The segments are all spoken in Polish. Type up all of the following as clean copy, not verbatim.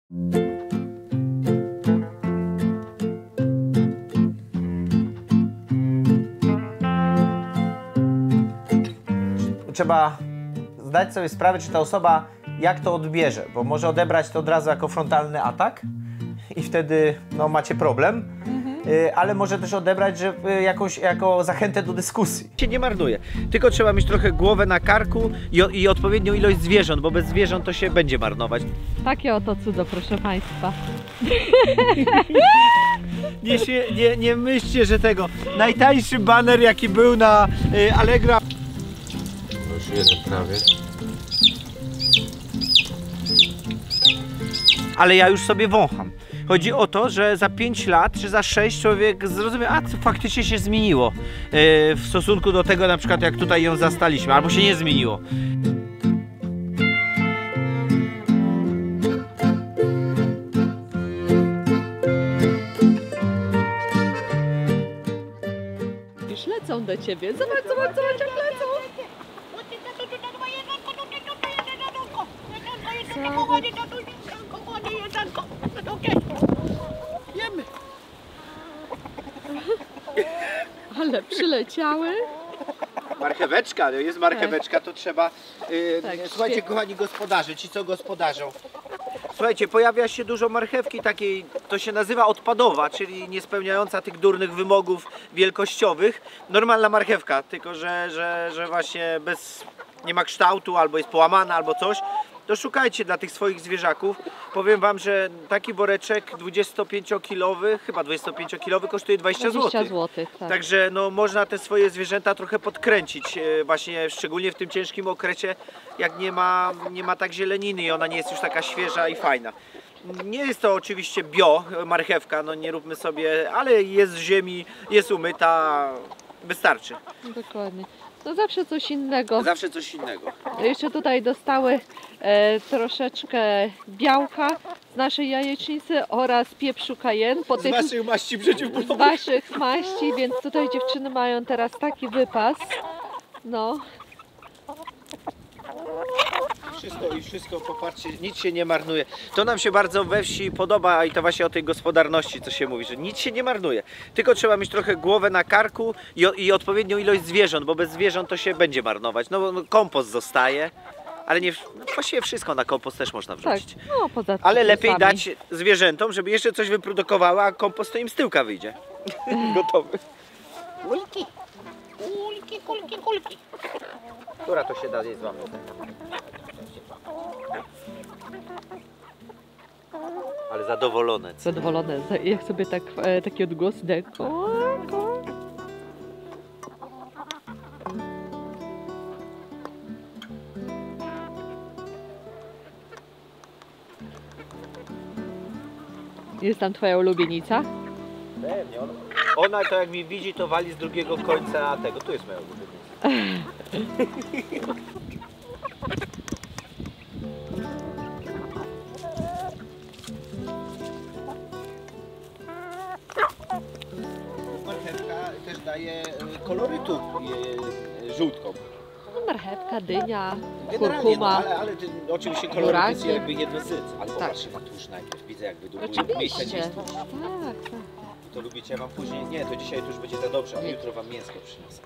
Trzeba zdać sobie sprawę, czy ta osoba jak to odbierze, bo może odebrać to od razu jako frontalny atak i wtedy no, macie problem, ale może też odebrać, że jako zachętę do dyskusji. Się nie marnuje, tylko trzeba mieć trochę głowę na karku i odpowiednią ilość zwierząt, bo bez zwierząt to się będzie marnować. Takie oto cudo, proszę Państwa. Nie myślcie, że tego najtańszy baner jaki był na Allegro. Już jeden prawie. Ale ja już sobie wącham. Chodzi o to, że za 5 lat czy za 6 człowiek zrozumie, a co faktycznie się zmieniło w stosunku do tego, na przykład jak tutaj ją zastaliśmy, albo się nie zmieniło. Już lecą do ciebie. Zobacz, zobacz, zobacz jak lecą. Jemy. Ale przyleciały. Marcheweczka, jest marcheweczka, to trzeba... Tak, słuchajcie, świetnie. kochani gospodarze, ci co gospodarzą. Słuchajcie, pojawia się dużo marchewki takiej, to się nazywa odpadowa, czyli nie spełniająca tych durnych wymogów wielkościowych. Normalna marchewka, tylko że właśnie nie ma kształtu, albo jest połamana, albo coś. To szukajcie dla tych swoich zwierzaków. Powiem wam, że taki woreczek 25-kilowy, chyba 25-kilowy kosztuje 20 zł. 20 zł, tak. Także no, można te swoje zwierzęta trochę podkręcić, właśnie szczególnie w tym ciężkim okresie, jak nie ma tak zieleniny i ona nie jest już taka świeża i fajna. Nie jest to oczywiście bio marchewka, no nie róbmy sobie, ale jest z ziemi, jest umyta, wystarczy. Dokładnie. To zawsze coś innego. Zawsze coś innego. Jeszcze tutaj dostały troszeczkę białka z naszej jajecznicy oraz pieprzu cayenne. Z waszych maści przeciwbólowych. Z waszych maści, więc tutaj dziewczyny mają teraz taki wypas. No. Wszystko, popatrzcie, nic się nie marnuje. To nam się bardzo we wsi podoba i to właśnie o tej gospodarności, co się mówi, że nic się nie marnuje. Tylko trzeba mieć trochę głowę na karku i odpowiednią ilość zwierząt, bo bez zwierząt to się będzie marnować. No kompost zostaje, ale nie, no właściwie wszystko na kompost też można wrzucić. Tak, no poza tym Ale lepiej sami. dać zwierzętom, żeby jeszcze coś wyprodukowało, a kompost to im z tyłka wyjdzie. Gotowy. Kulki, kulki, kulki. Która to się da zjeść z wami? Ale zadowolone. Zadowolone. Jak sobie tak, taki odgłos idę. Jest tam twoja ulubienica? Pewnie, ona to jak mi widzi, to wali z drugiego końca tego. Tu jest moja ulubienica. Marchewka też daje kolorytu żółtkom. Marchewka, dynia, Generalnie, kurkuma. no, ale oczywiście koloryt buraki. jest jakby jednosyc. Ale Tak. popatrzcie na tłuszcz najpierw. Widzę jak wydłubuje miejsce Oczywiście. nie jest tłuszcz. Tak, tak. To lubicie, ja wam później... Nie, to dzisiaj to już będzie za dobrze, ale jutro wam mięsko przyniosę.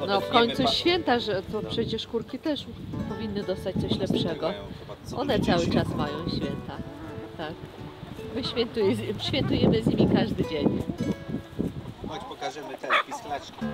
No w końcu święta, że to przecież kurki też powinny dostać coś lepszego. One cały czas mają święta. Tak. My świętujemy z nimi każdy dzień. Chodź, pokażemy te pisklaczki.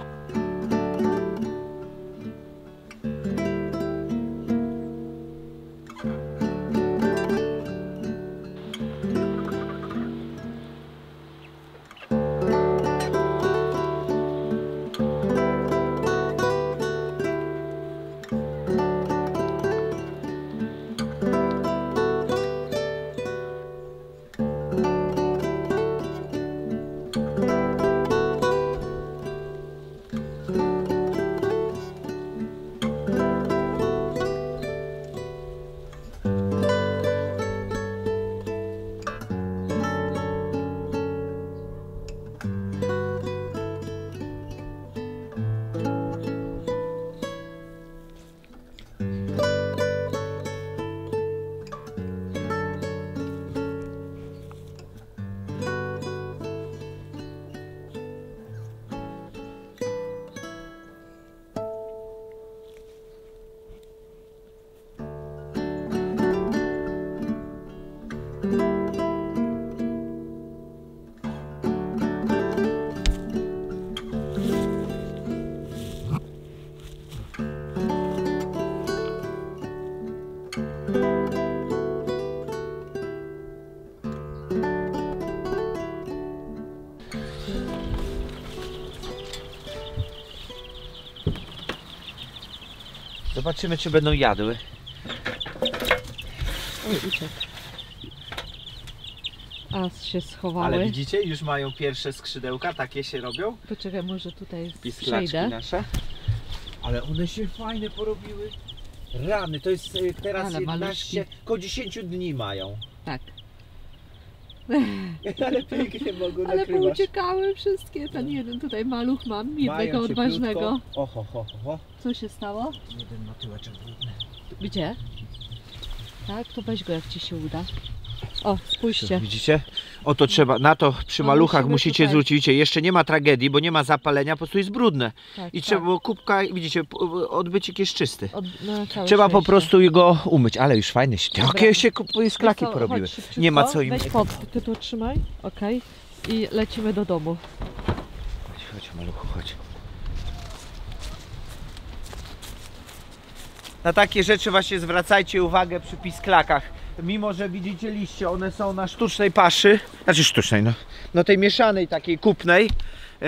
Zobaczymy, czy będą jadły. Oj, uciekł. A się schowały. Ale widzicie, już mają pierwsze skrzydełka, takie się robią. Poczekaj, może tutaj Pisklaczki przejdę. nasze. Ale one się fajne porobiły. Rany, to jest teraz Ale 11, około 10 dni mają. Tak. Ale pięknie mogą Ale nakrywać. pouciekały wszystkie. Ten jeden tutaj maluch mam, jednego odważnego. Oho, ho, ho. Co się stało? Jeden ma tyłeczek brudny. Gdzie? Tak, to weź go, jak ci się uda. O, spójrzcie. Widzicie? Oto trzeba, na to przy No maluchach musimy musicie tutaj- zwrócić, widzicie, jeszcze nie ma tragedii, bo nie ma zapalenia, po prostu jest brudne. Tak, I trzeba było kubka, widzicie, odbycik jest czysty. No, całe Trzeba po szczęście. prostu go umyć, ale już fajne się. Dobra. Jakie się kupuje sklaki Wiesz co, porobiły. chodź szybciutko, Nie ma co im. Weź pod, ty to trzymaj, okej. I lecimy do domu. Chodź, maluchu, chodź. Na takie rzeczy właśnie zwracajcie uwagę przy pisklakach. Mimo, że widzicie liście, one są na sztucznej paszy, znaczy sztucznej, no tej mieszanej, takiej kupnej,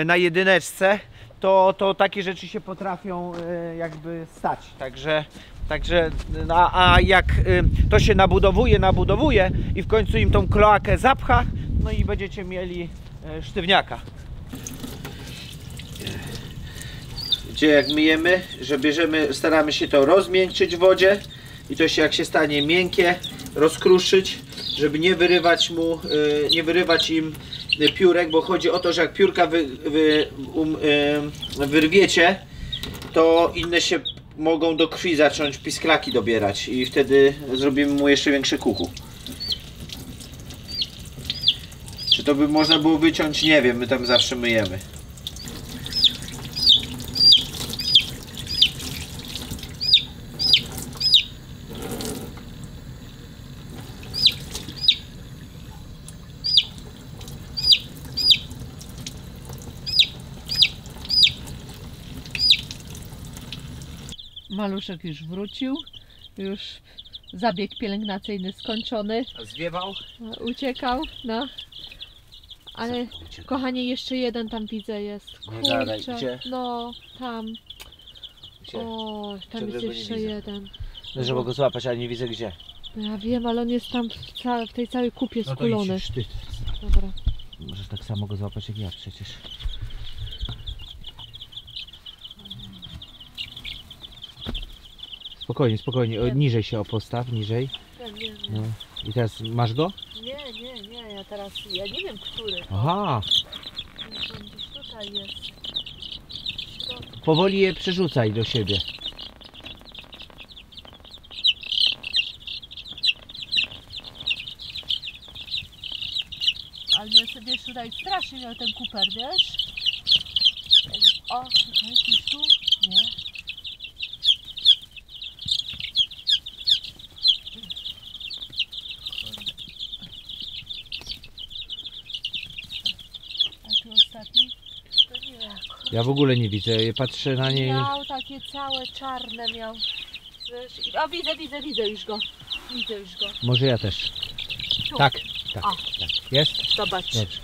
na jedyneczce, to takie rzeczy się potrafią jakby stać. Także a jak to się nabudowuje i w końcu im tą kloakę zapcha, no i będziecie mieli sztywniaka. Gdzie jak myjemy, że bierzemy, staramy się to rozmiękczyć w wodzie i to się jak się stanie miękkie, rozkruszyć, żeby nie wyrywać im piórek, bo chodzi o to, że jak piórka wyrwiecie, to inne się mogą do krwi zacząć pisklaki dobierać i wtedy zrobimy mu jeszcze większe kuku. Czy to by można było wyciąć? Nie wiem, my tam zawsze myjemy. Maluszek już wrócił, już zabieg pielęgnacyjny skończony, Zwiewał? uciekał, no. Ale kochanie, jeszcze jeden tam widzę jest. Nie gadaj, Kurczę, gdzie? no tam. Gdzie? O, tam Ciągle jest go nie jeszcze widzę. jeden. No, żeby go złapać, ale nie widzę gdzie. No ja wiem, ale on jest tam w tej całej kupie No to skulony. idź, ty. Dobra. Możesz tak samo go złapać jak ja przecież. Spokojnie, spokojnie. O, Wiem. niżej się postaw, niżej. Wiem, wiem, wiem. No. I teraz masz go? Nie, ja nie wiem, który. Aha. On gdzieś tutaj jest. W środku. Powoli je przerzucaj do siebie. Ale mnie sobie, wiesz, tutaj strasznie miał ten kuper, wiesz? O, czekaj, jakiś tu? Nie. A tu ostatni? To nie wiem. Ja w ogóle nie widzę. Patrzę na nie. Miał takie całe czarne miał. Wiesz, a widzę już go. Widzę już go. Może ja też. Tu. Tak, tak, O. tak. Jest? Zobacz. Dobrze.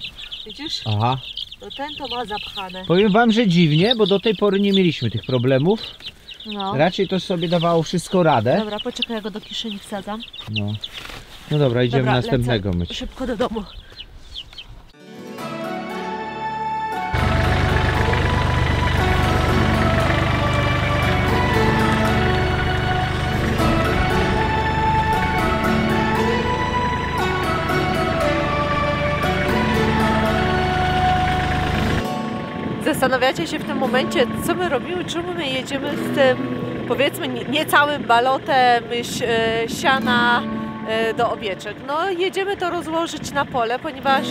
Widzisz? Aha. No ten to ma zapchane. Powiem wam, że dziwnie, bo do tej pory nie mieliśmy tych problemów. No. Raczej to sobie dawało wszystko radę. Dobra, poczekaj, ja go do kieszeni wsadzam. No. No dobra, idziemy Dobra, następnego lecę myć. szybko do domu. Zastanawiacie się w tym momencie, co my robimy, czemu my jedziemy z tym, powiedzmy, niecałym balotem siana do owieczek. No, jedziemy to rozłożyć na pole, ponieważ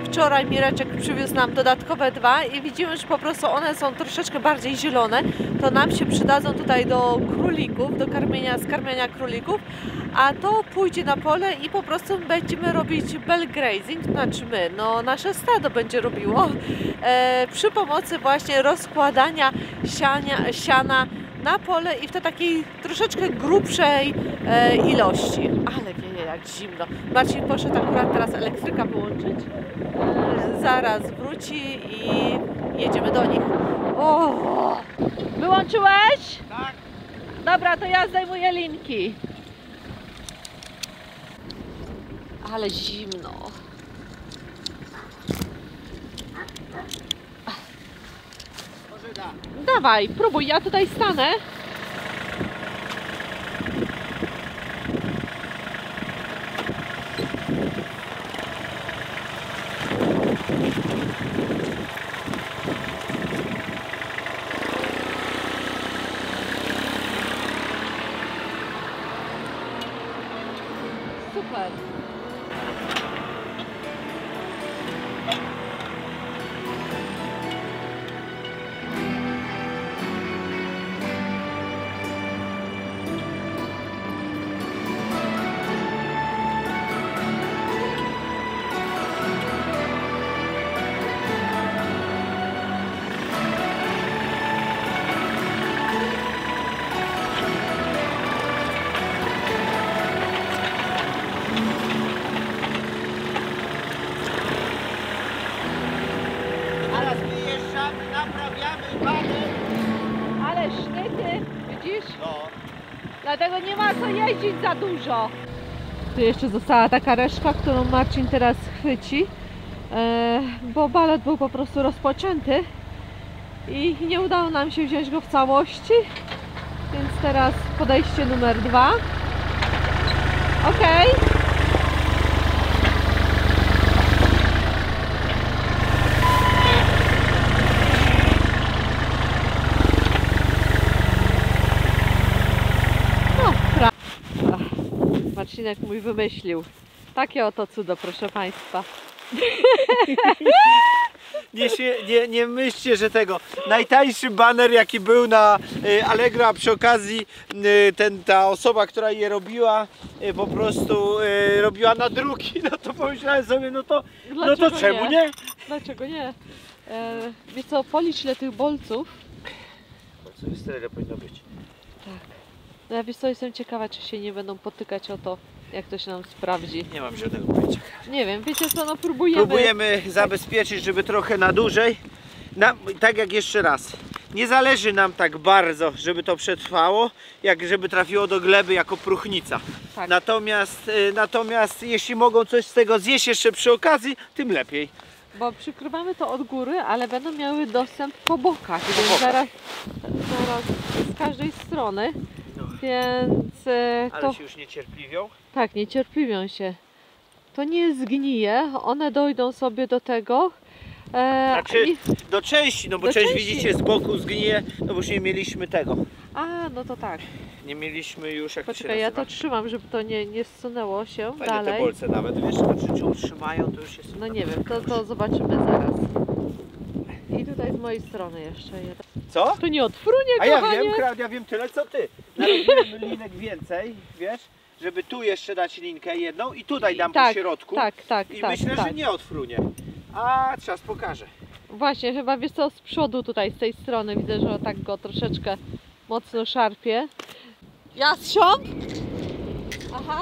wczoraj Mireczek przywiózł nam dodatkowe 2 i widzimy, że po prostu one są troszeczkę bardziej zielone. To nam się przydadzą tutaj do królików, do skarmienia królików, a to pójdzie na pole i po prostu będziemy robić bell grazing, znaczy my, no nasze stado będzie robiło przy pomocy właśnie rozkładania siana na pole i w tej takiej troszeczkę grubszej ilości. Ale wieje jak zimno. Marcin poszedł akurat teraz elektryka połączyć. Zaraz wróci i jedziemy do nich. O! Wyłączyłeś? Tak. Dobra, to ja zdejmuję linki. Ale zimno. Może da. Dawaj, próbuj, ja tutaj stanę. Super. Teraz wyjeżdżamy, naprawiamy baner. Ale sznyty, widzisz? No. Dlatego nie ma co jeździć za dużo. Tu jeszcze została taka resztka, którą Marcin teraz chwyci, bo balet był po prostu rozpoczęty i nie udało nam się wziąć go w całości, więc teraz podejście numer 2. Ok. Marcinek mój wymyślił. Takie oto cudo, proszę Państwa. Nie myślcie, że tego. Najtańszy baner jaki był na Allegro, a przy okazji ta osoba, która je robiła, po prostu robiła nadruki, no to pomyślałem sobie, no to czemu nie? Dlaczego nie? Wiesz co, policz ile tych bolców. Co jest tyle powinno być? No ja wiesz co, jestem ciekawa, czy się nie będą potykać o to, jak to się nam sprawdzi. Nie mam żadnego pojęcia. Nie wiem, wiecie co, no próbujemy. Próbujemy zabezpieczyć, żeby trochę na dłużej. Tak jak jeszcze raz. Nie zależy nam tak bardzo, żeby to przetrwało, jak żeby trafiło do gleby jako próchnica. Tak. Natomiast jeśli mogą coś z tego zjeść jeszcze przy okazji, tym lepiej. Bo przykrywamy to od góry, ale będą miały dostęp po bokach, więc zaraz z każdej strony. Więc Ale to się już niecierpliwią. tak, niecierpliwią się. To nie zgnije, one dojdą sobie do tego. Znaczy do części, no bo do część części. widzicie z boku zgnije, no bo już nie mieliśmy tego. A, no to tak. Nie mieliśmy już, jak to się Poczekaj, ja nazywa? to trzymam, żeby to nie zsunęło się Fajne te dalej. bolce nawet, wiesz, czy utrzymają, to już jest... No nie wiem, to zobaczymy zaraz. I tutaj z mojej strony jeszcze jeden. Co? To nie odfrunie, A ja kochanie. wiem, Klaudia, wiem tyle co ty. Narobiłem linek więcej, wiesz, żeby tu jeszcze dać linkę jedną i tutaj dam po środku. Tak, I tak, myślę, tak. że nie odfrunie. A czas pokaże. Właśnie, chyba wiesz co, z przodu tutaj, z tej strony widzę, że tak go troszeczkę mocno szarpie. Jastrząb? Aha.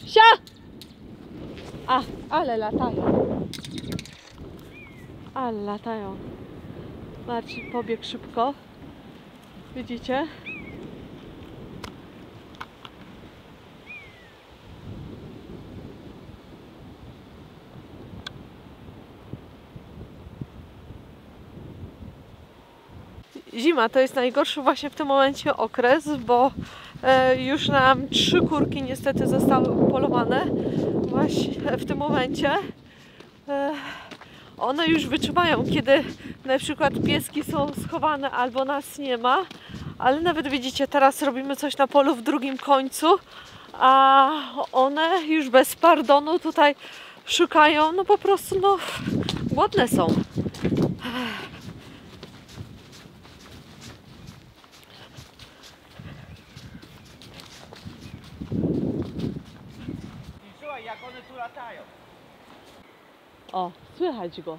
Sia! Ale latają. Ale latają. Marcin pobiegł szybko. Widzicie? Zima to jest najgorszy właśnie w tym momencie okres, bo już nam 3 kurki niestety zostały upolowane właśnie w tym momencie. One już wyczuwają, kiedy na przykład pieski są schowane albo nas nie ma, ale nawet widzicie, teraz robimy coś na polu w drugim końcu, a one już bez pardonu tutaj szukają, no po prostu no głodne są. Słuchaj, jak one tu latają. O, słychać go.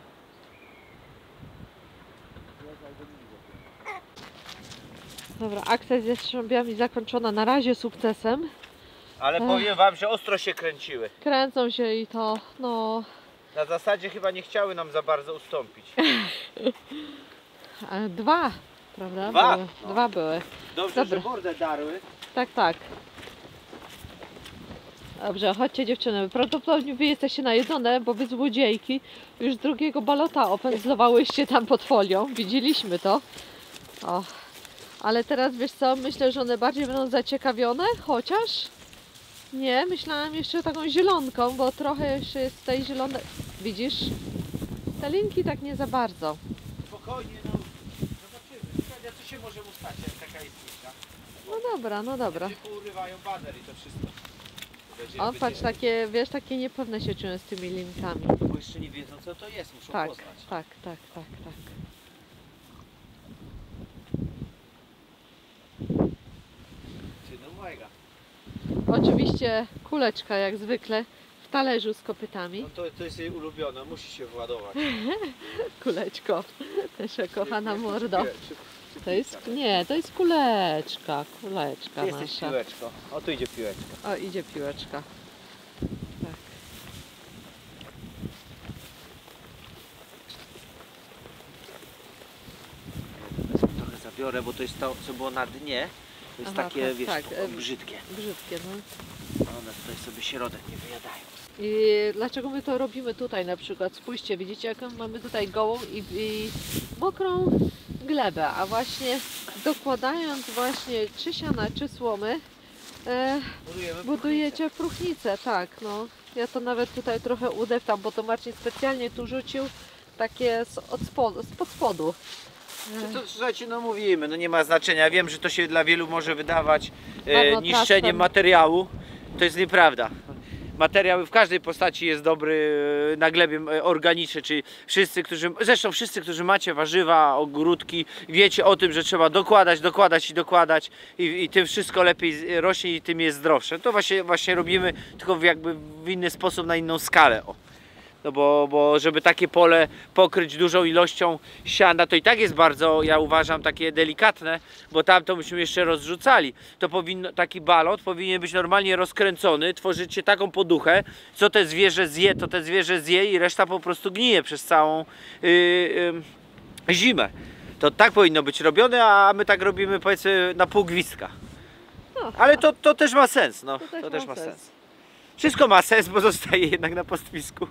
Dobra, akcja z jastrzębiami zakończona na razie sukcesem. Ale powiem wam, że ostro się kręciły. Kręcą się i to, no... Na zasadzie chyba nie chciały nam za bardzo ustąpić. Dwa, prawda? Dwa? Były. No. Dwa były. Dobrze, Dobra. że mordę darły. Tak, tak. Dobrze, chodźcie dziewczyny. Prawdopodobnie wy jesteście najedzone, bo wy złodziejki już drugiego balota opędzlowałyście tam pod folią. Widzieliśmy to. O. Ale teraz wiesz co, myślę, że one bardziej będą zaciekawione, chociaż nie, myślałam jeszcze taką zielonką, bo trochę jeszcze jest tej zielonej. Widzisz? Te linki tak nie za bardzo. Spokojnie, no. Zobaczymy. Co się może stać, jak taka jest kilka? No dobra, no dobra. Urywają baner i to wszystko. O, patrz, takie, wiesz, takie niepewne się czują z tymi linkami. Bo jeszcze nie wiedzą, co to jest, muszą Tak, poznać. tak, tak, tak, tak. Ty, no mega. Oczywiście kuleczka jak zwykle w talerzu z kopytami. No to jest jej ulubione, musi się władować. Kuleczko, nasza kochana mordo. Czy To jest, nie, to jest kuleczka, kuleczka Ty jesteś nasza. piłeczko. O, tu idzie piłeczka. O, idzie piłeczka. Tak. Trochę zabiorę, bo to jest to, co było na dnie. To jest Aha, takie, tak, wiesz, tak, brzydkie. Brzydkie, no. One tutaj sobie środek nie wyjadają. I dlaczego my to robimy tutaj na przykład? Spójrzcie, widzicie jaką mamy tutaj gołą i mokrą glebę, a właśnie dokładając właśnie czy siana, czy słomy, budujecie próchnicę, tak, no. Ja to nawet tutaj trochę udeptam, bo to Marcin specjalnie tu rzucił takie spod spodu. To, słuchajcie, no mówimy, no nie ma znaczenia. Wiem, że to się dla wielu może wydawać Marnotrawstwem. niszczeniem materiału. To jest nieprawda. Materiał w każdej postaci jest dobry na glebie organicznej, czyli zresztą wszyscy, którzy macie warzywa, ogródki, wiecie o tym, że trzeba dokładać i tym wszystko lepiej rośnie i tym jest zdrowsze. To właśnie robimy, tylko jakby w inny sposób, na inną skalę. O. No bo żeby takie pole pokryć dużą ilością siana, to i tak jest bardzo, ja uważam, takie delikatne, bo tam to byśmy jeszcze rozrzucali. To taki balot powinien być normalnie rozkręcony, tworzycie taką poduchę, co te zwierzę zje, to te zwierzę zje i reszta po prostu gnije przez całą zimę. To tak powinno być robione, a my tak robimy, powiedzmy, na pół gwizdka. No, Ale to też ma sens, no. To też ma sens. Wszystko ma sens, bo zostaje jednak na pastwisku.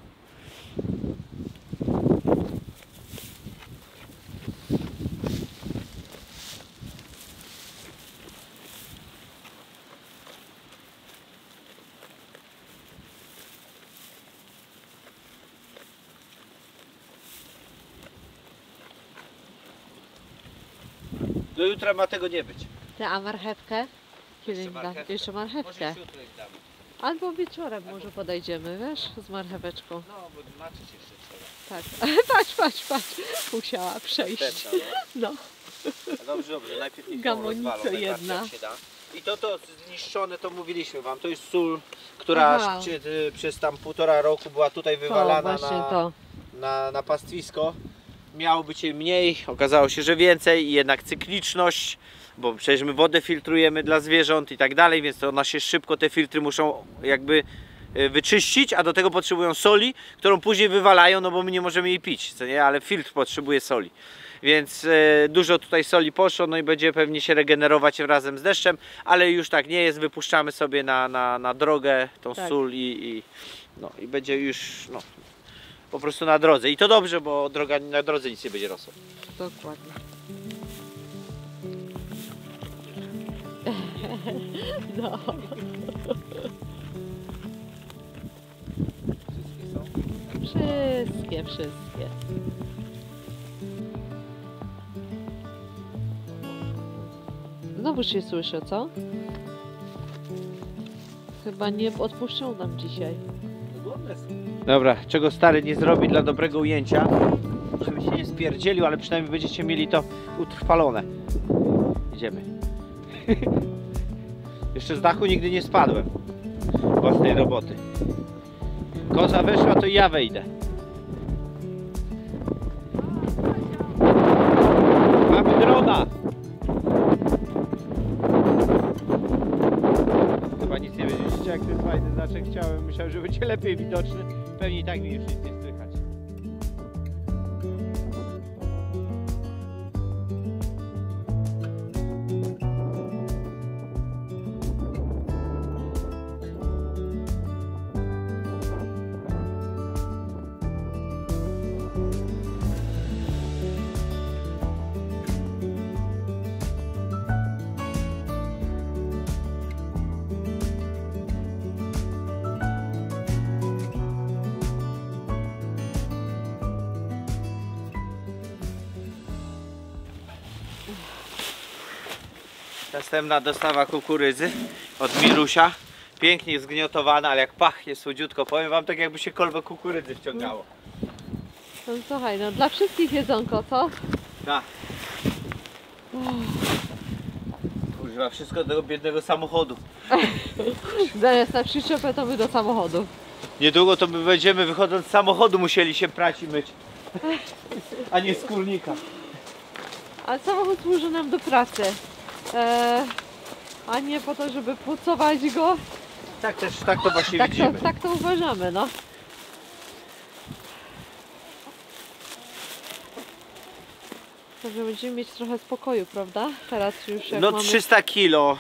Do jutra ma tego nie być. Ty, a marchewkę? Kiedy Jeszcze im da? marchewkę. Jeszcze marchewkę. Może jutro ich damy. Albo wieczorem może podejdziemy, wiesz, z marcheweczką. No, bo maczyć jeszcze trzeba. Tak. Patrz. Musiała przejść. Pęta, No. no. Dobrze, najpierw niech Gamonica rozwalą, najbardziej jedna. jak się da. I to zniszczone, to mówiliśmy wam, to jest sól, która Aha. przez tam 1,5 roku była tutaj wywalana To właśnie to. na pastwisko. Miało być jej mniej, okazało się, że więcej i jednak cykliczność, bo przecież my wodę filtrujemy dla zwierząt i tak dalej, więc to ona się szybko, te filtry muszą jakby wyczyścić, a do tego potrzebują soli, którą później wywalają, no bo my nie możemy jej pić, co nie? Ale filtr potrzebuje soli. Więc dużo tutaj soli poszło, no i będzie pewnie się regenerować razem z deszczem, ale już tak nie jest, wypuszczamy sobie na drogę tą Tak. sól i będzie już po prostu na drodze. I to dobrze, bo na drodze nic nie będzie rosło. Dokładnie. No. Wszystkie. Znowu się słyszę, co? Chyba nie odpuszczą nam dzisiaj. Dobra, czego stary nie zrobi dla dobrego ujęcia, żeby się nie spierdzielił, ale przynajmniej będziecie mieli to utrwalone. Idziemy. Jeszcze z dachu nigdy nie spadłem własnej roboty. Koza weszła, to ja wejdę. Mamy drona! Chyba nic nie wiedzieliście, jak ten fajny znaczek chciałem. Myślałem, że będzie lepiej widoczny. Pewnie i tak mi już nic nie słychać. Następna dostawa kukurydzy od Mirusia. Pięknie zgniotowana, ale jak pachnie słodziutko. Powiem wam, tak jakby się kolbę kukurydzy wciągało. No słuchaj, no dla wszystkich jedzonko, co? Tak. Kurwa, wszystko do tego biednego samochodu. Zamiast na przyczepę to my do samochodu. Niedługo to my będziemy wychodząc z samochodu musieli się prać i myć. A nie z kurnika. Ale samochód służy nam do pracy. A nie po to, żeby pucować go. Tak to właśnie widzimy. Tak to uważamy, no. Także będziemy mieć trochę spokoju, prawda? Teraz już jak No mamy... 300 kilo.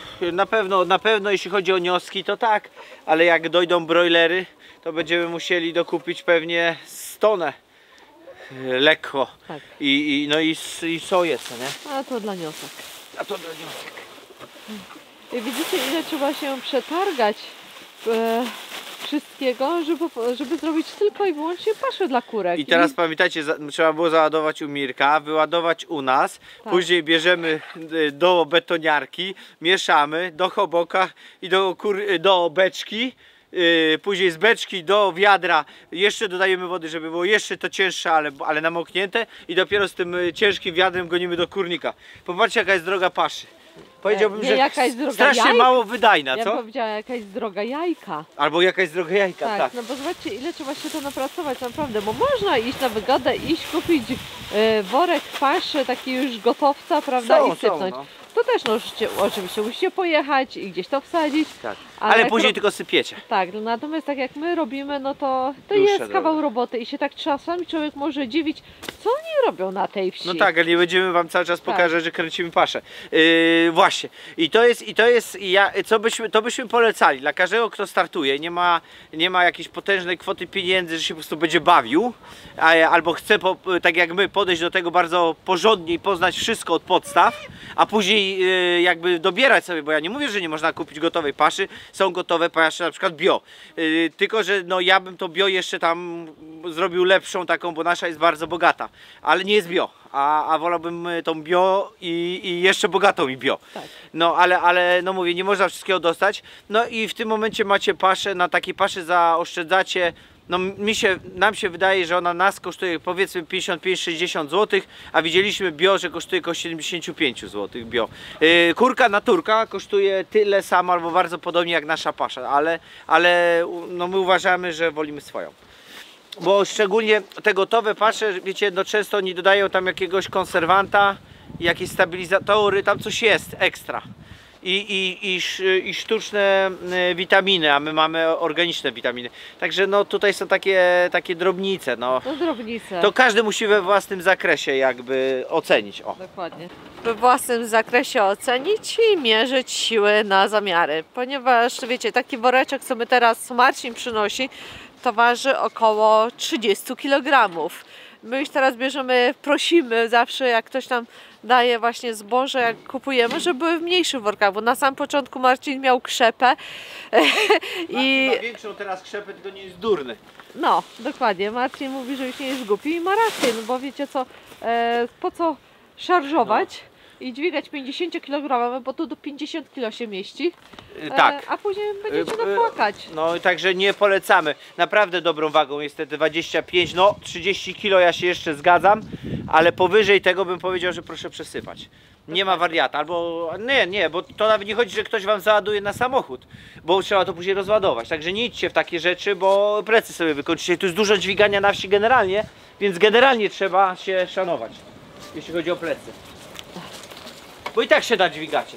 Na pewno jeśli chodzi o nioski to tak, ale jak dojdą brojlery, to będziemy musieli dokupić pewnie 100 tonę. Lekko. Tak. I soję, co nie? A to dla niosek. A to dla niosek. I widzicie, ile trzeba się przetargać wszystkiego, żeby zrobić tylko i wyłącznie paszę dla kurek. I teraz pamiętajcie, trzeba było załadować u Mirka, wyładować u nas, Tak. później bierzemy do betoniarki, mieszamy do choboka i do beczki, później z beczki do wiadra jeszcze dodajemy wody, żeby było jeszcze to cięższe, ale namoknięte i dopiero z tym ciężkim wiadrem gonimy do kurnika. Popatrzcie, jaka jest droga paszy. Powiedziałbym, Nie, że jaka jest droga strasznie jajka. mało wydajna, Ja co? powiedziała, jaka jest droga jajka. Albo jaka jest droga jajka, tak. No bo zobaczcie, ile trzeba się to napracować naprawdę, bo można iść na wygodę, iść kupić worek paszy, taki już gotowca, prawda, i sypnąć. no. To też no, oczywiście musicie pojechać i gdzieś to wsadzić. Tak. Ale Ale jak później tylko sypiecie. Tak, natomiast tak jak my robimy, no to Dłuższa jest droga. kawał roboty i się tak czasami człowiek może dziwić, co oni robią na tej wsi. No tak, ale nie będziemy wam cały czas Tak. pokazać, że kręcimy paszę. Właśnie. To byśmy polecali dla każdego, kto startuje. Nie ma jakiejś potężnej kwoty pieniędzy, że się po prostu będzie bawił, albo chce, tak jak my, podejść do tego bardzo porządnie i poznać wszystko od podstaw, a później jakby dobierać sobie, bo ja nie mówię, że nie można kupić gotowej paszy, są gotowe pasze na przykład bio. Tylko, że no ja bym to bio jeszcze tam zrobił lepszą taką, bo nasza jest bardzo bogata, ale nie jest bio, a wolałbym tą bio i jeszcze bogatą i bio. Tak. No ale no mówię, nie można wszystkiego dostać. No i w tym momencie macie paszę, na takiej paszy zaoszczędzacie. No nam się wydaje, że ona nas kosztuje powiedzmy 55-60 zł, a widzieliśmy bio, że kosztuje około 75 zł bio. Kurka naturka kosztuje tyle samo albo bardzo podobnie jak nasza pasza, ale no my uważamy, że wolimy swoją. Bo szczególnie te gotowe pasze, wiecie, no często oni dodają tam jakiegoś konserwanta, jakieś stabilizatory, tam coś jest ekstra. I sztuczne witaminy, a my mamy organiczne witaminy. Także no tutaj są takie drobnice. No. No drobnice. To każdy musi we własnym zakresie jakby ocenić. O. Dokładnie. We własnym zakresie ocenić i mierzyć siły na zamiary. Ponieważ wiecie, taki woreczek, co Marcin przynosi, to waży około 30 kg. My już teraz prosimy zawsze, jak ktoś nam daje właśnie zboże, jak kupujemy, żeby były w mniejszych workach, bo na samym początku Marcin miał krzepę i... Ma większą teraz krzepę, tylko nie jest durny. No, dokładnie. Marcin mówi, że już nie jest głupi i ma rację, no bo wiecie co, po co szarżować i dźwigać 50 kg, bo tu do 50 kg się mieści, Tak. a później będziecie napłakać. No także nie polecamy. Naprawdę dobrą wagą jest te 25, no 30 kg ja się jeszcze zgadzam, ale powyżej tego bym powiedział, że proszę przesypać. Nie ma wariata, albo nie, bo to nawet nie chodzi, że ktoś wam załaduje na samochód, bo trzeba to później rozładować. Także nie idźcie w takie rzeczy, bo plecy sobie wykończycie. Tu jest dużo dźwigania na wsi generalnie, więc generalnie trzeba się szanować, jeśli chodzi o plecy. Bo i tak się dźwigacie.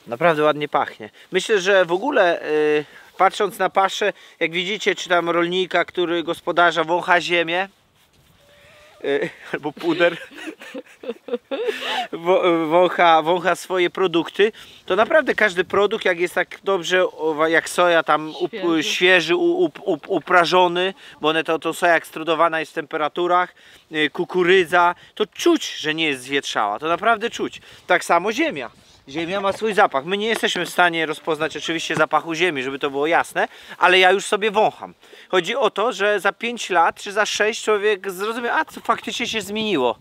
Naprawdę ładnie pachnie. Myślę, że w ogóle patrząc na paszę, jak widzicie, czy tam rolnika, który gospodarza wącha ziemię, albo puder, wącha swoje produkty, to naprawdę każdy produkt, jak jest tak dobrze, jak soja tam świeży, uprażony, bo to soja ekstrudowana jest w temperaturach, kukurydza, to czuć, że nie jest zwietrzała, to naprawdę czuć. Tak samo ziemia. Ziemia ma swój zapach. My nie jesteśmy w stanie rozpoznać oczywiście zapachu ziemi, żeby to było jasne, ale ja już sobie wącham. Chodzi o to, że za 5 lat czy za 6 człowiek zrozumie, a co faktycznie się zmieniło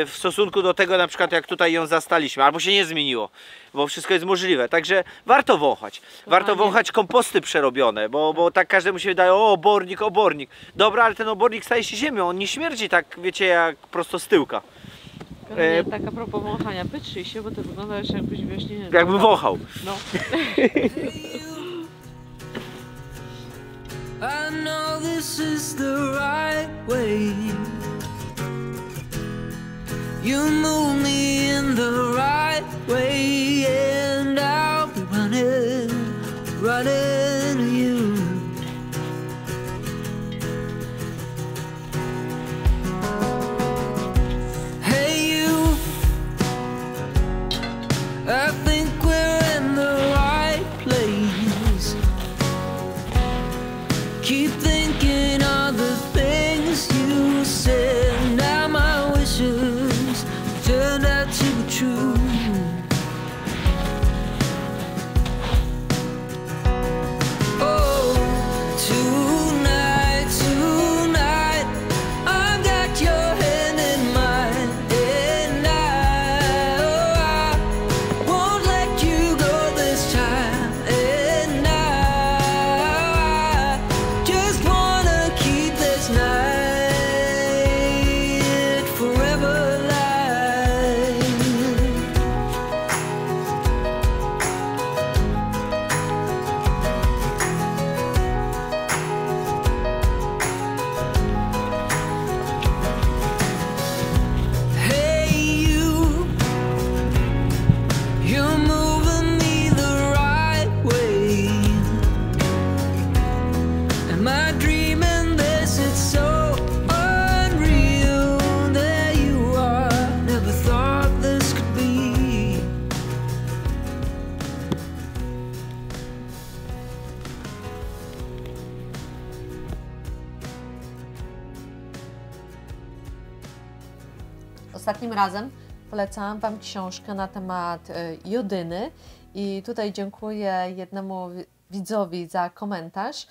w stosunku do tego, na przykład jak tutaj ją zastaliśmy, albo się nie zmieniło, bo wszystko jest możliwe. Także warto wąchać. Warto wąchać komposty przerobione, bo tak każdemu się wydaje, o obornik, obornik. Dobra, ale ten obornik staje się ziemią, on nie śmierdzi tak, wiecie, jak prosto z tyłka. Tak a propos wąchania, wytrzyj się, bo to wygląda już jakbyś właśnie... Jakbym wąchał. No. I know this is the right way. You move me in the right way, and I'll be running, running to you. Hey you, I think we're in the right place. Keep thinking of the things you said. Now my wishes turned out to be true. Oh, tonight, tonight, I've got your hand in mine, and I won't let you go this time, and I just wanna keep this night forever alive. Hey you, you're moving me the right way. Am I dreaming this? It's so unreal. There you are. Never thought this could be. Ostatnim razem polecałam Wam książkę na temat jodyny i tutaj dziękuję jednemu widzowi za komentarz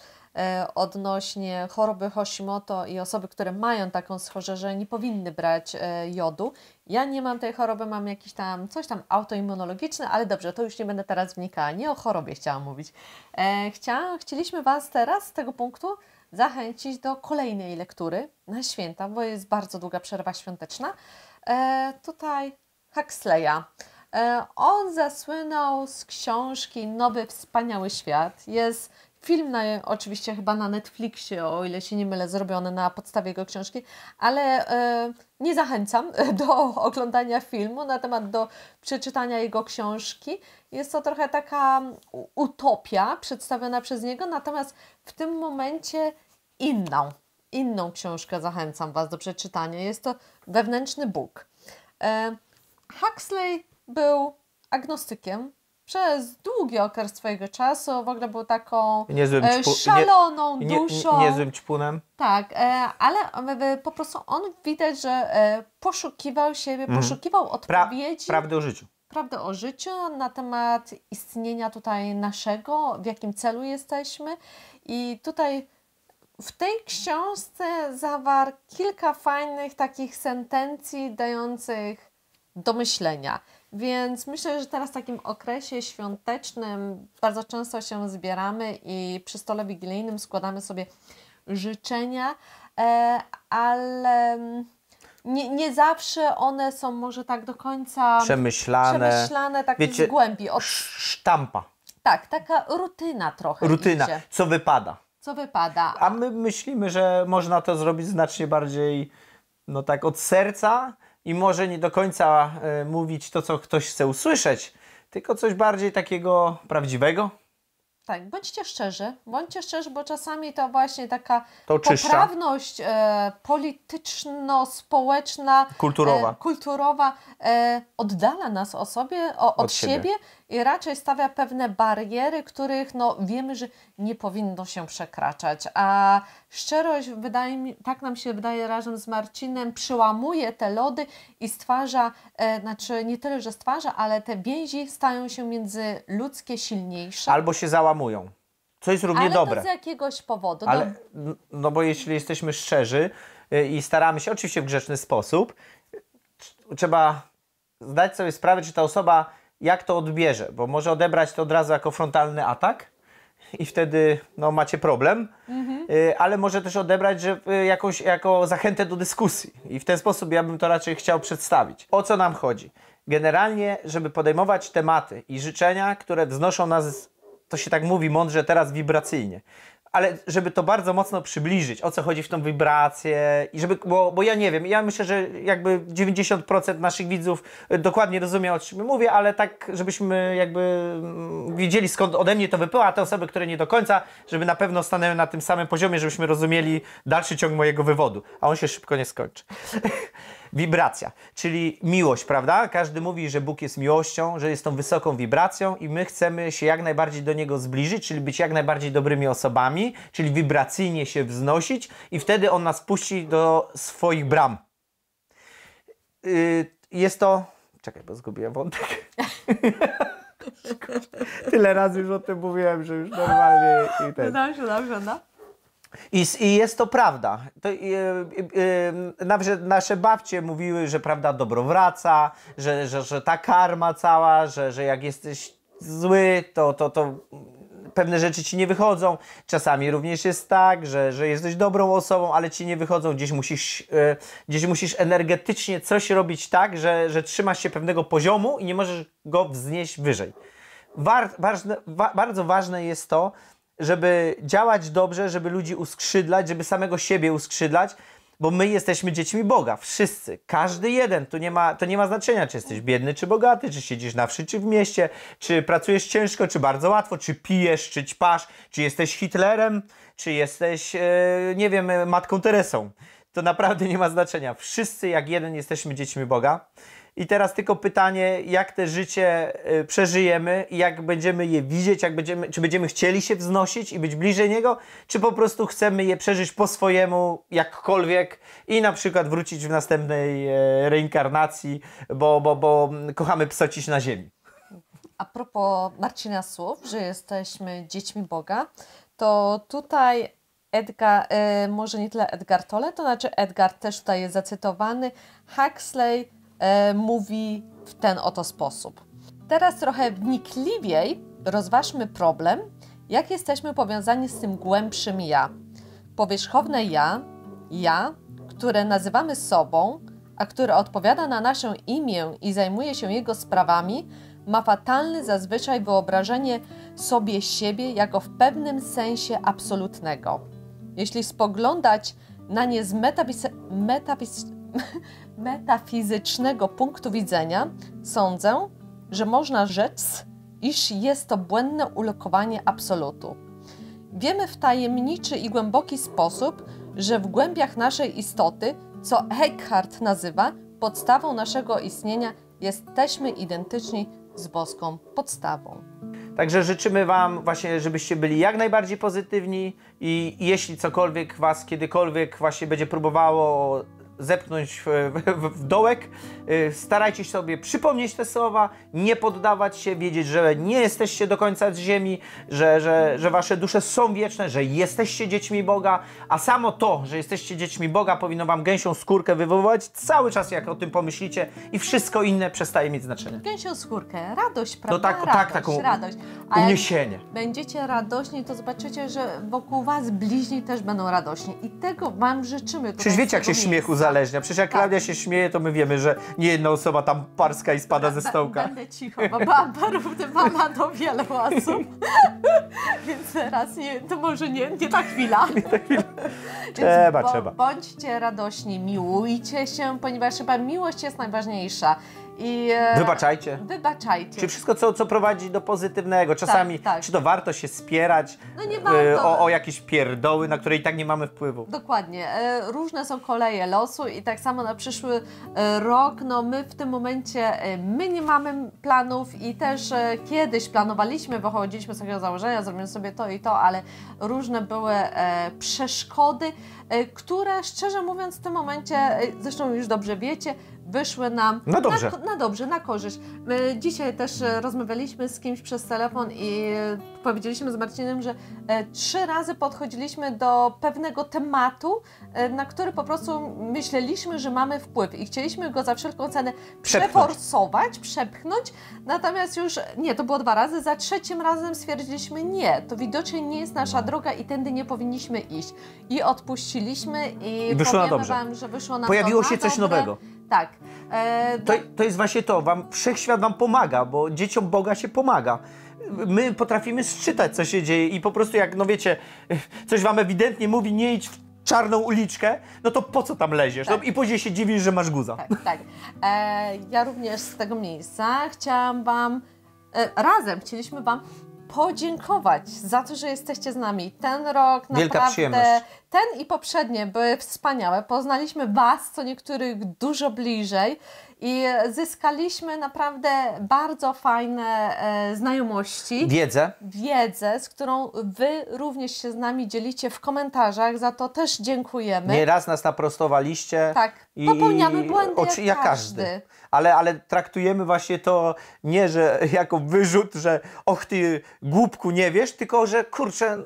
odnośnie choroby Hashimoto i osoby, które mają taką schorzę, że nie powinny brać jodu. Ja nie mam tej choroby, mam jakiś tam, coś tam autoimmunologiczne, ale dobrze, to już nie będę teraz wnikała, nie o chorobie chciałam mówić. Chcieliśmy Was teraz z tego punktu zachęcić do kolejnej lektury na święta, bo jest bardzo długa przerwa świąteczna. Tutaj Huxleya. On zasłynął z książki Nowy Wspaniały Świat. Jest film oczywiście chyba na Netflixie, o ile się nie mylę, zrobiony na podstawie jego książki, ale nie zachęcam do oglądania filmu na temat do przeczytania jego książki. Jest to trochę taka utopia przedstawiona przez niego, natomiast w tym momencie inną książkę zachęcam Was do przeczytania. Jest to Wewnętrzny Bóg. Huxley był agnostykiem przez długi okres swojego czasu, w ogóle był taką szaloną duszą. Niezłym ćpunem. Tak, ale po prostu on widać, że poszukiwał siebie, poszukiwał odpowiedzi. Prawdy o życiu. Prawdę o życiu, na temat istnienia tutaj naszego, w jakim celu jesteśmy. I tutaj w tej książce zawarł kilka fajnych takich sentencji dających do myślenia. Więc myślę, że teraz w takim okresie świątecznym bardzo często się zbieramy i przy stole wigilijnym składamy sobie życzenia, ale nie zawsze one są może tak do końca przemyślane tak z głębi. Sztampa. Tak, taka rutyna trochę. Rutyna, idzie. co wypada. Co wypada. A my myślimy, że można to zrobić znacznie bardziej no tak od serca i może nie do końca mówić to, co ktoś chce usłyszeć, tylko coś bardziej takiego prawdziwego. Tak, bądźcie szczerzy, bo czasami to właśnie taka oczyszcza. poprawność polityczno-społeczna, kulturowa oddala nas od siebie i raczej stawia pewne bariery, których no, wiemy, że nie powinno się przekraczać. A szczerość, tak nam się wydaje, razem z Marcinem przełamuje te lody i stwarza, znaczy nie tyle, że stwarza, ale te więzi stają się międzyludzkie silniejsze. Albo się załamują, co jest równie ale dobre. to z jakiegoś powodu. Ale, no bo jeśli jesteśmy szczerzy i staramy się, oczywiście w grzeczny sposób, trzeba zdać sobie sprawę, czy ta osoba jak to odbierze, bo może odebrać to od razu jako frontalny atak i wtedy no, macie problem, ale może też odebrać że, jako zachętę do dyskusji i w ten sposób ja bym to raczej chciał przedstawić. O co nam chodzi? Generalnie, żeby podejmować tematy i życzenia, które wznoszą nas, to się tak mówi mądrze teraz, wibracyjnie. Ale żeby to bardzo mocno przybliżyć, o co chodzi w tą wibrację i żeby, bo ja nie wiem, ja myślę, że jakby 90% naszych widzów dokładnie rozumie, o czym mówię, ale tak, żebyśmy jakby wiedzieli, skąd ode mnie to wypływa, a te osoby, które nie do końca, żeby na pewno stanęły na tym samym poziomie, żebyśmy rozumieli dalszy ciąg mojego wywodu, a on się szybko nie skończy. Wibracja, czyli miłość, prawda? Każdy mówi, że Bóg jest miłością, że jest tą wysoką wibracją i my chcemy się jak najbardziej do Niego zbliżyć, czyli być jak najbardziej dobrymi osobami, czyli wibracyjnie się wznosić i wtedy On nas puści do swoich bram. Jest to... Czekaj, bo zgubiłem wątek. Tyle razy już o tym mówiłem, że już normalnie... Dobrze, no. I jest to prawda. Nawet nasze babcie mówiły, że prawda dobro wraca, że ta karma cała, że jak jesteś zły, to pewne rzeczy ci nie wychodzą. Czasami również jest tak, że jesteś dobrą osobą, ale ci nie wychodzą. Gdzieś musisz energetycznie coś robić tak, że trzymasz się pewnego poziomu i nie możesz go wznieść wyżej. Bardzo ważne jest to, żeby działać dobrze, żeby ludzi uskrzydlać, żeby samego siebie uskrzydlać, bo my jesteśmy dziećmi Boga, wszyscy, każdy jeden, to nie ma znaczenia, czy jesteś biedny, czy bogaty, czy siedzisz na wsi, czy w mieście, czy pracujesz ciężko, czy bardzo łatwo, czy pijesz, czy ćpasz, czy jesteś Hitlerem, czy jesteś, nie wiem, Matką Teresą. To naprawdę nie ma znaczenia. Wszyscy jak jeden jesteśmy dziećmi Boga. I teraz tylko pytanie, jak te życie przeżyjemy i jak będziemy je widzieć, czy będziemy chcieli się wznosić i być bliżej Niego, czy po prostu chcemy je przeżyć po swojemu, jakkolwiek i na przykład wrócić w następnej reinkarnacji, bo kochamy psocić na ziemi. A propos Marcina słów, że jesteśmy dziećmi Boga, to tutaj Edgar, może nie tyle Edgar Tolle, to znaczy Edgar też tutaj jest zacytowany, Huxley mówi w ten oto sposób. Teraz trochę wnikliwiej rozważmy problem, jak jesteśmy powiązani z tym głębszym ja. Powierzchowne ja, które nazywamy sobą, a które odpowiada na nasze imię i zajmuje się jego sprawami, ma fatalne zazwyczaj wyobrażenie sobie siebie jako w pewnym sensie absolutnego. Jeśli spoglądać na nie z metafizycznego punktu widzenia, sądzę, że można rzec, iż jest to błędne ulokowanie absolutu. Wiemy w tajemniczy i głęboki sposób, że w głębiach naszej istoty, co Eckhart nazywa podstawą naszego istnienia, jesteśmy identyczni z boską podstawą. Także życzymy Wam właśnie, żebyście byli jak najbardziej pozytywni i jeśli cokolwiek Was kiedykolwiek właśnie będzie próbowało zepchnąć w dołek, starajcie się sobie przypomnieć te słowa, nie poddawać się, wiedzieć, że nie jesteście do końca z ziemi, że Wasze dusze są wieczne, że jesteście dziećmi Boga, a samo to, że jesteście dziećmi Boga powinno Wam gęsią skórkę wywoływać cały czas, jak o tym pomyślicie i wszystko inne przestaje mieć znaczenie. Gęsią skórkę, radość, prawda? No tak, radość, taką radość. A uniesienie. jak będziecie radośni, to zobaczycie, że wokół Was bliźni też będą radośni i tego Wam życzymy. Przecież wiecie, jak się śmiech uzależnia. Przecież jak Klaudia się śmieje, to my wiemy, że nie jedna osoba tam parska i spada ze stołka. Będę cicho, bo mama do wielu osób. Więc teraz nie, to może nie ta chwila. Trzeba. Bądźcie radośni, miłujcie się, ponieważ chyba miłość jest najważniejsza. I wybaczajcie. Czy wszystko, co prowadzi do pozytywnego. Czasami, tak. czy to warto się spierać No nie warto. o jakieś pierdoły, na które i tak nie mamy wpływu. Dokładnie. Różne są koleje losu i tak samo na przyszły rok, no my w tym momencie, my nie mamy planów i też kiedyś planowaliśmy, wychodziliśmy z takiego założenia, zrobimy sobie to i to, ale różne były przeszkody, które szczerze mówiąc w tym momencie, zresztą już dobrze wiecie, wyszły nam na korzyść. My dzisiaj też rozmawialiśmy z kimś przez telefon i powiedzieliśmy z Marcinem, że 3 razy podchodziliśmy do pewnego tematu, na który po prostu myśleliśmy, że mamy wpływ i chcieliśmy go za wszelką cenę przeforsować, przepchnąć, natomiast już nie, to było 2 razy, za 3. razem stwierdziliśmy nie, to widocznie nie jest nasza droga i tędy nie powinniśmy iść. I odpuściliśmy i wyszło na powiemy dobrze. Wam, że wyszło nam Pojawiło to się na coś dobre. nowego. Tak. To jest właśnie to, wszechświat wam pomaga, bo dzieciom Boga się pomaga. My potrafimy sczytać, co się dzieje i po prostu jak, no wiecie, coś wam ewidentnie mówi, nie idź w czarną uliczkę, no to po co tam leziesz? Tak. No, i później się dziwisz, że masz guza. Tak. Ja również z tego miejsca chciałam Wam, chcieliśmy Wam podziękować za to, że jesteście z nami. Ten rok Wielka naprawdę, przyjemność. ten i poprzednie były wspaniałe. Poznaliśmy Was, co niektórych dużo bliżej i zyskaliśmy naprawdę bardzo fajne znajomości. Wiedzę, z którą Wy również się z nami dzielicie w komentarzach. Za to też dziękujemy. Nieraz nas naprostowaliście. Tak, popełniamy błędy jak każdy. Ale traktujemy właśnie to nie, że jako wyrzut, że och ty głupku nie wiesz, tylko że kurczę,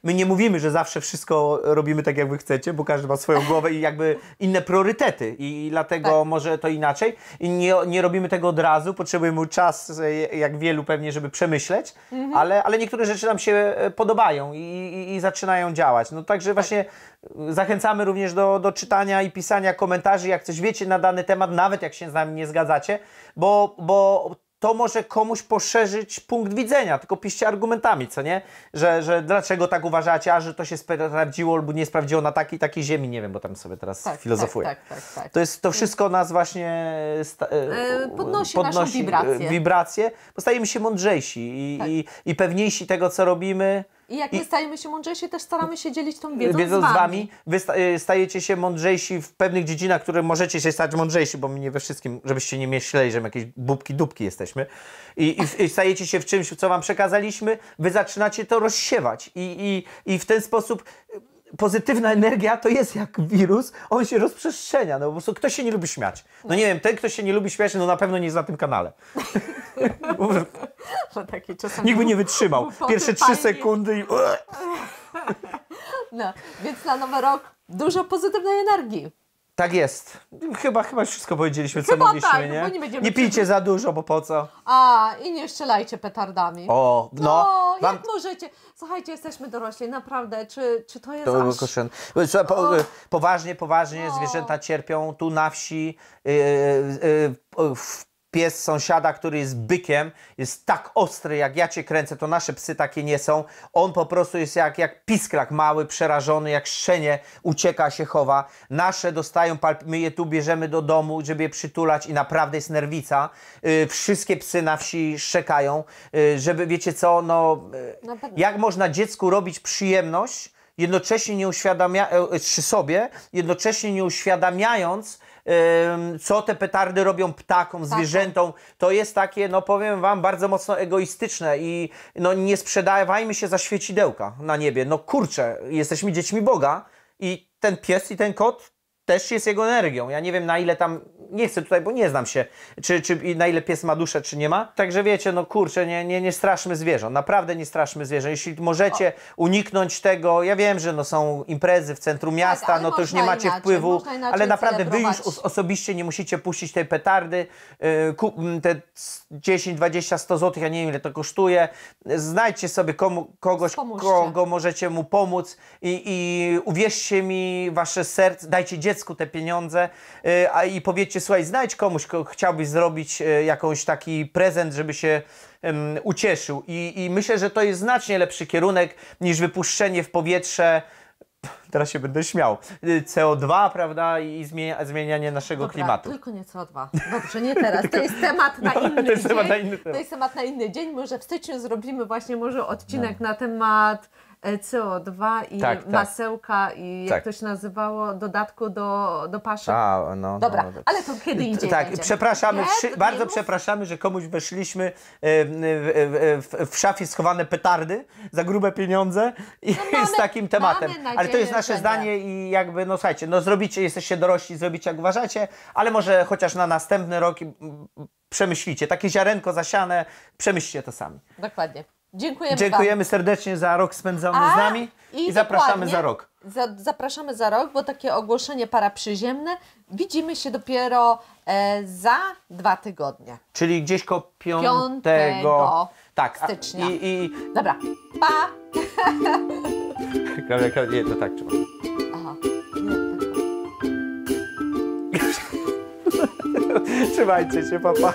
my nie mówimy, że zawsze wszystko robimy tak jak wy chcecie, bo każdy ma swoją głowę i jakby inne priorytety i dlatego może to inaczej i nie robimy tego od razu, potrzebujemy czas, jak wielu pewnie, żeby przemyśleć, ale niektóre rzeczy nam się podobają i zaczynają działać. No także właśnie zachęcamy również do czytania i pisania komentarzy, jak coś wiecie na dany temat, nawet jak się z nami nie zgadzacie, bo to może komuś poszerzyć punkt widzenia, tylko piszcie argumentami, co nie? Że dlaczego tak uważacie, a że to się sprawdziło albo nie sprawdziło na takiej ziemi, nie wiem, bo tam sobie teraz filozofuję. Tak. To wszystko nas właśnie podnosi naszą wibrację, bo stajemy się mądrzejsi i pewniejsi tego, co robimy. I jak my stajemy się mądrzejsi, też staramy się dzielić tą wiedzą z wami. Wy stajecie się mądrzejsi w pewnych dziedzinach, które możecie się stać mądrzejsi, bo my nie we wszystkim, żebyście nie myśleli, że my jakieś dupki jesteśmy. I stajecie się w czymś, co wam przekazaliśmy, wy zaczynacie to rozsiewać. I w ten sposób pozytywna energia to jest jak wirus, on się rozprzestrzenia. No po prostu ktoś się nie lubi śmiać. No nie wiem, ten, kto się nie lubi śmiać, no na pewno nie jest na tym kanale. Nikt by nie wytrzymał. Pierwsze 3 sekundy i... No, więc na nowy rok dużo pozytywnej energii. Tak jest. Chyba wszystko powiedzieliśmy, co mogliśmy, tak, nie? bo nie będziemy Nie pijcie za dużo, bo po co? I nie strzelajcie petardami. Jak możecie? Słuchajcie, jesteśmy dorośli, naprawdę. Czy to jest Poważnie, zwierzęta cierpią. Tu na wsi pies sąsiada, który jest bykiem, jest tak ostry, jak ja cię kręcę, to nasze psy takie nie są. On po prostu jest jak pisklak mały, przerażony, jak szczenie, ucieka, się chowa. Nasze dostają my je tu bierzemy do domu, żeby je przytulać i naprawdę jest nerwica. Wszystkie psy na wsi szczekają, żeby, wiecie co, jak można dziecku robić przyjemność, jednocześnie nie uświadamiając, co te petardy robią ptakom, zwierzętom. To jest takie, powiem wam, bardzo mocno egoistyczne i nie sprzedawajmy się za świecidełka na niebie. Kurczę, jesteśmy dziećmi Boga i ten pies i ten kot też jest jego energią. Ja nie wiem, na ile tam, nie chcę tutaj, bo nie znam się, czy na ile pies ma duszę, czy nie ma. Także wiecie, kurczę, nie straszmy zwierząt. Naprawdę nie straszmy zwierząt. Jeśli możecie uniknąć tego, ja wiem, że są imprezy w centrum miasta, to już nie macie wpływu, ale naprawdę wy już osobiście nie musicie puścić tej petardy. Te 10, 20, 100 zł, ja nie wiem, ile to kosztuje. Znajdźcie sobie kogoś, kogo możecie mu pomóc i uwierzcie mi, wasze serce, dajcie dziecku te pieniądze i powiedzcie, słuchaj, znajdź komuś, kogo chciałbyś zrobić jakąś taki prezent, żeby się ucieszył. I myślę, że to jest znacznie lepszy kierunek niż wypuszczenie w powietrze teraz się będę śmiał, CO2, prawda, i zmienianie naszego Dobra, klimatu. tylko nie CO2. Dobrze, nie teraz. To jest temat na inny to jest dzień. temat na inny temat. To jest temat na inny dzień. Może w styczniu zrobimy właśnie może odcinek na temat CO2 i Tak, tak. masełka i jak Tak. to się nazywało, dodatku do paszek. Dobra, Ale to kiedy indziej Tak, będzie. przepraszamy, Nie, bardzo nie mów. przepraszamy, że komuś weszliśmy w szafie schowane petardy za grube pieniądze i z takim tematem. mamy nadzieję, Ale to jest nasze że nie. zdanie i jakby, no słuchajcie, no zrobicie, jesteście dorośli, zrobicie jak uważacie, ale może chociaż na następny rok przemyślicie. Takie ziarenko zasiane, przemyślcie to sami. Dokładnie. Dziękujemy Dziękujemy serdecznie za rok spędzony z nami i zapraszamy dokładnie, za rok. Zapraszamy za rok, bo takie ogłoszenie paraprzyziemne. Widzimy się dopiero za 2 tygodnie. Czyli gdzieś koło 5 tak, stycznia. I Dobra, pa! nie, to tak trzeba. Aha. Nie, tak. Trzymajcie się, papa.